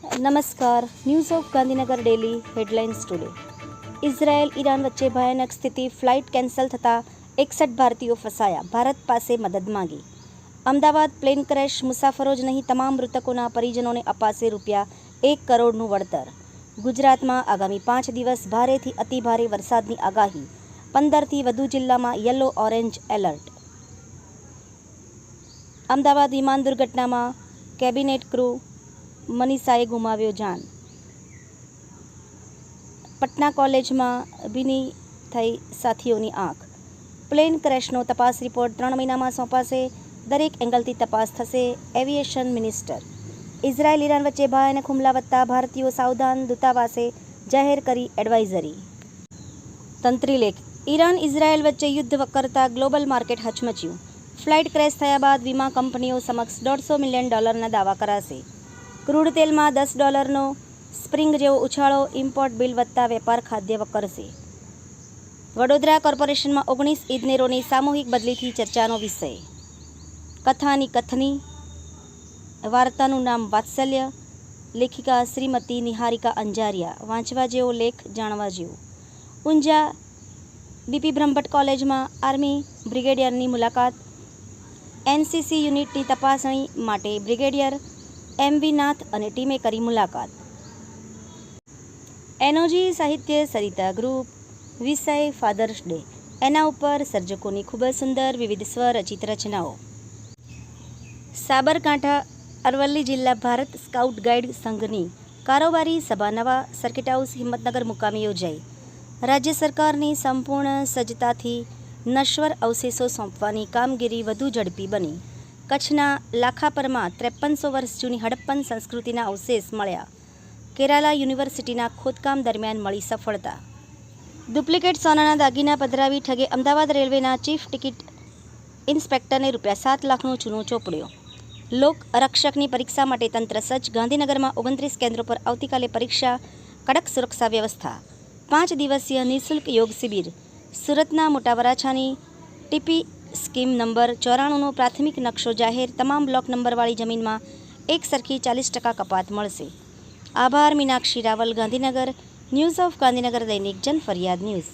नमस्कार। News of Gandhinagar daily headlines today. Israel Iran વચ્ચે ભયાનક સ્થિતિ, ફ્લાઇટ કેન્સલ થતાં 61 ભારતીયો ફસાયા, ભારત પાસે મદદ માંગી। અમદાવાદ પ્લેન ક્રેશ, મુસાફરો જ નહીં તમામ મૃતકોના પરિજનોને અપાશે ₹1 કરોડનું વળતર। ગુજરાતમાં આગામી 5 દિવસ ભારેથી અતિભારે વરસાદની આગાહી, 15થી વધુ જિલ્લામાં યલો ઓરેન્જ એલર્ટ। અમદાવાદ વિમાન દુર્ઘટનામાં કેબિનેટ ક્રૂ મનીષાએ ગુમાવ્યો જાન। પટના કોલેજમાં ભીની થઈ સાથીઓની આંખ। પ્લેન ક્રેશનો તપાસ રિપોર્ટ 3 મહિનામાં સોંપાશે, દરેક એંગલથી તપાસ થશે, એવિએશન મિનિસ્ટર। ઇઝરાયલ ઈરાન વચ્ચે ભયાનક હુમલા વધતા ભારતીયો સાવધાન, દૂતાવાસે જાહેર કરી એડવાઇઝરી। તંત્રી લેખ: ઈરાન ઇઝરાયલ વચ્ચે યુદ્ધ કરતા ગ્લોબલ માર્કેટ હચમચ્યું। ફ્લાઇટ ક્રેશ થયા બાદ વીમા કંપનીઓ સમક્ષ $150 મિલિયન દાવા કરાશે। ક્રૂડ તેલમાં $10નો સ્પ્રિંગ જેવો ઉછાળો, ઇમ્પોર્ટ બિલ વધતા વેપાર ખાદ્ય કરશે। વડોદરા કોર્પોરેશનમાં 19 ઇજનેરોની સામૂહિક બદલીથી ચર્ચાનો વિષય। કથાની કથની, વાર્તાનું નામ વાત્સલ્ય, લેખિકા શ્રીમતી નિહારિકા અંજારિયા। વાંચવા જેવો લેખ, જાણવા જેવો। ઊંઝા બીપી બ્રહ્મભટ્ટ કોલેજમાં આર્મી બ્રિગેડિયરની મુલાકાત। એનસીસી યુનિટની તપાસણી માટે બ્રિગેડિયર એમવી નાથ અને ટીમે કરી મુલાકાત। એનઓજી સાહિત્ય સરિતા ગ્રુપ, વિષય ફાધર્સ ડે, એના ઉપર સર્જકોની ખૂબ જ સુંદર વિવિધ સ્વરચિત રચનાઓ। સાબરકાંઠા અરવલ્લી જિલ્લા ભારત સ્કાઉટ ગાઈડ સંઘની કારોબારી સભા નવા સર્કિટ હાઉસ હિંમતનગર મુકામે યોજાઈ। રાજ્ય સરકારની સંપૂર્ણ સજ્જતાથી નશ્વર અવશેષો સોંપવાની કામગીરી વધુ ઝડપી બની। કચ્છના લાખાપરમાં 5300 વર્ષ જૂની હડપ્પન સંસ્કૃતિના અવશેષ મળ્યા। કેરાલા યુનિવર્સિટીના ખોદકામ દરમિયાન મળી સફળતા। ડુપ્લિકેટ સોનાના દાગીના પધરાવી ઠગે અમદાવાદ રેલવેના ચીફ ટિકિટ ઇન્સ્પેક્ટરને ₹7 લાખનો ચૂનો ચોપડ્યો। લોક આરક્ષકની પરીક્ષા માટે તંત્ર સજ્જ। ગાંધીનગરમાં 29 કેન્દ્રો પર આવતીકાલે પરીક્ષા, કડક સુરક્ષા વ્યવસ્થા। 5 દિવસીય નિઃશુલ્ક યોગ શિબિર। સુરતના મોટા વરાછાની ટીપી સ્કીમ નંબર 94નો પ્રાથમિક નકશો જાહેર। તમામ બ્લોક નંબરવાળી જમીનમાં એક સરખી 40% કપાત મળશે। આભાર મીનાક્ષી રાવલ, ગાંધીનગર। ન્યૂઝ ઓફ ગાંધીનગર દૈનિક જન ફરિયાદ ન્યૂઝ।